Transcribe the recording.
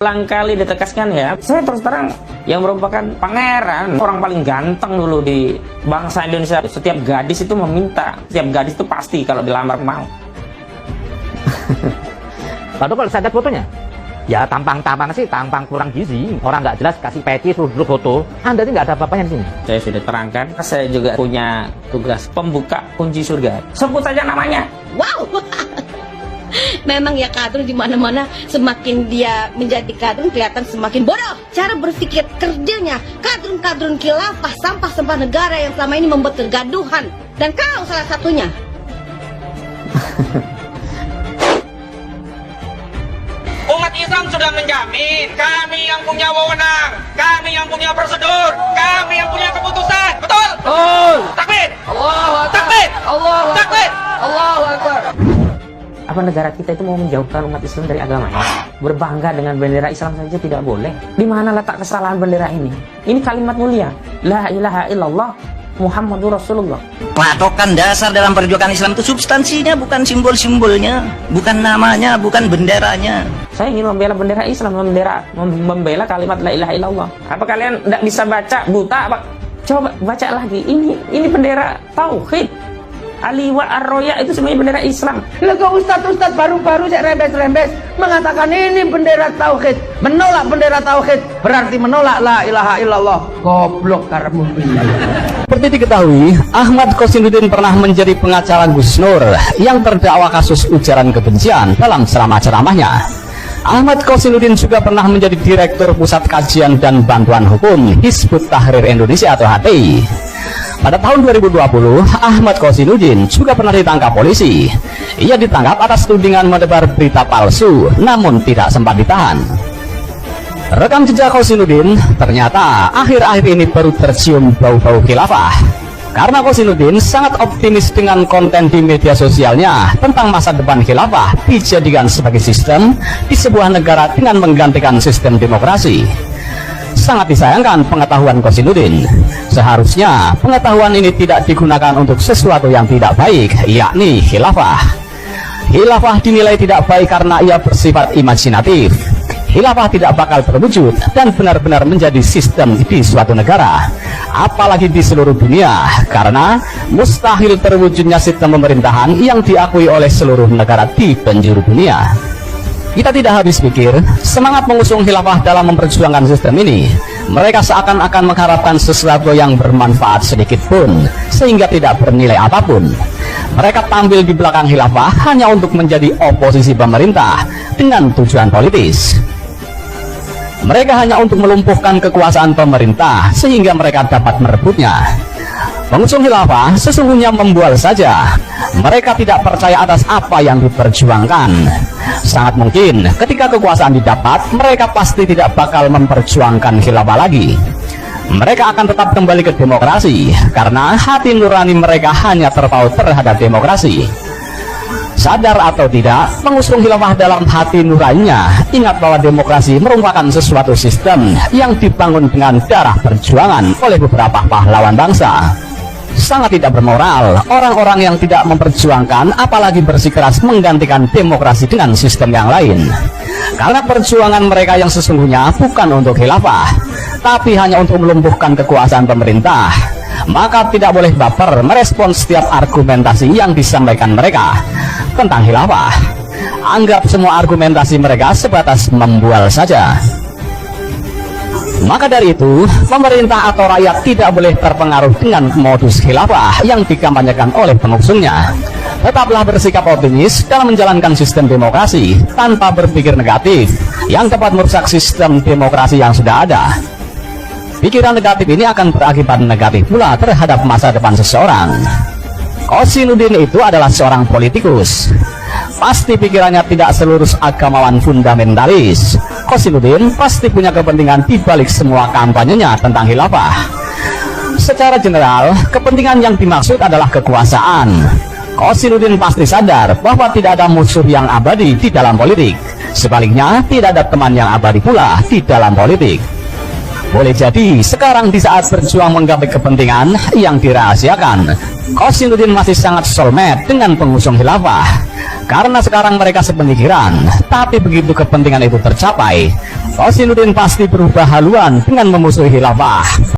Ulang kali ditegaskan ya, saya terus terang yang merupakan pangeran, orang paling ganteng dulu di bangsa Indonesia. Setiap gadis itu meminta, setiap gadis itu pasti kalau dilamar mau. Lalu kalau saya lihat fotonya, ya tampang sih, tampang kurang gizi, orang nggak jelas, kasih peci, suruh foto. Anda sih nggak ada apa-apanya di sini. Saya sudah terangkan, saya juga punya tugas pembuka kunci surga. Sebut saja namanya. Wow. Memang ya kadrun di mana-mana semakin dia menjadi kadrun kelihatan semakin bodoh. Cara berpikir kerjanya kadrun khilafah sampah-sampah negara yang selama ini membuat kegaduhan. Dan kau salah satunya. Umat Islam sudah menjamin kami yang punya wewenang, kami yang punya prosedur, kami yang punya keputusan. Betul? Oh, Takbir! Allahu Akbar. Takbir! Allahu Akbar. Takbir! Allahu Akbar. Apa negara kita itu mau menjauhkan umat Islam dari agamanya? Berbangga dengan bendera Islam saja tidak boleh. Di mana letak kesalahan bendera ini? Ini kalimat mulia. La ilaha illallah Muhammadur Rasulullah. Patokan dasar dalam perjuangan Islam itu substansinya, bukan simbol-simbolnya, bukan namanya, bukan benderanya. Saya ingin membela bendera Islam, membela kalimat la ilaha illallah. Apa kalian tidak bisa baca, buta apa? Coba baca lagi. Ini bendera tauhid. Aliwa Ar-Roya itu semuanya bendera Islam. Lega ustadz baru-baru saya rembes mengatakan ini bendera tauhid, menolak bendera tauhid berarti menolak la ilaha illallah. Goblok karemu. Seperti diketahui, Ahmad Kosinudin pernah menjadi pengacara Gus Nur yang terdakwa kasus ujaran kebencian dalam ceramah-ceramahnya. Ahmad Kosinudin juga pernah menjadi Direktur Pusat Kajian dan Bantuan Hukum Hizbut Tahrir Indonesia atau HTI. Pada tahun 2020, Ahmad Kosinudin juga pernah ditangkap polisi. Ia ditangkap atas tudingan menebar berita palsu, namun tidak sempat ditahan. Rekam jejak Kosinudin ternyata akhir-akhir ini baru tercium bau-bau khilafah. Karena Kosinudin sangat optimis dengan konten di media sosialnya tentang masa depan khilafah dijadikan sebagai sistem di sebuah negara dengan menggantikan sistem demokrasi. Sangat disayangkan pengetahuan Kosinudin. Seharusnya pengetahuan ini tidak digunakan untuk sesuatu yang tidak baik, yakni khilafah. Khilafah dinilai tidak baik karena ia bersifat imajinatif. Khilafah tidak bakal terwujud dan benar-benar menjadi sistem di suatu negara, apalagi di seluruh dunia, karena mustahil terwujudnya sistem pemerintahan yang diakui oleh seluruh negara di penjuru dunia. Kita tidak habis pikir, semangat mengusung khilafah dalam memperjuangkan sistem ini. Mereka seakan-akan mengharapkan sesuatu yang bermanfaat sedikit pun, sehingga tidak bernilai apapun. Mereka tampil di belakang khilafah hanya untuk menjadi oposisi pemerintah dengan tujuan politis. Mereka hanya untuk melumpuhkan kekuasaan pemerintah, sehingga mereka dapat merebutnya. Mengusung khilafah sesungguhnya membual saja. Mereka tidak percaya atas apa yang diperjuangkan. Sangat mungkin ketika kekuasaan didapat, mereka pasti tidak bakal memperjuangkan khilafah lagi. Mereka akan tetap kembali ke demokrasi, karena hati nurani mereka hanya terpaut terhadap demokrasi. Sadar atau tidak, mengusung khilafah dalam hati nuraninya, ingat bahwa demokrasi merupakan sesuatu sistem yang dibangun dengan darah perjuangan oleh beberapa pahlawan bangsa. Sangat tidak bermoral orang-orang yang tidak memperjuangkan, apalagi bersikeras menggantikan demokrasi dengan sistem yang lain. Karena perjuangan mereka yang sesungguhnya bukan untuk khilafah, tapi hanya untuk melumpuhkan kekuasaan pemerintah. Maka tidak boleh baper merespon setiap argumentasi yang disampaikan mereka tentang khilafah. Anggap semua argumentasi mereka sebatas membual saja. Maka dari itu, pemerintah atau rakyat tidak boleh terpengaruh dengan modus khilafah yang dikampanyekan oleh pengusungnya. Tetaplah bersikap optimis dalam menjalankan sistem demokrasi tanpa berpikir negatif yang dapat merusak sistem demokrasi yang sudah ada. Pikiran negatif ini akan berakibat negatif pula terhadap masa depan seseorang. Kosinudin itu adalah seorang politikus. Pasti pikirannya tidak selurus agamawan fundamentalis. Kosinudin pasti punya kepentingan di balik semua kampanyenya tentang khilafah. Secara general, kepentingan yang dimaksud adalah kekuasaan. Kosinudin pasti sadar bahwa tidak ada musuh yang abadi di dalam politik. Sebaliknya, tidak ada teman yang abadi pula di dalam politik. Boleh jadi sekarang di saat berjuang menggapai kepentingan yang dirahasiakan, Qasimuddin masih sangat soulmate dengan pengusung khilafah karena sekarang mereka sepemikiran. Tapi begitu kepentingan itu tercapai, Qasimuddin pasti berubah haluan dengan memusuhi khilafah.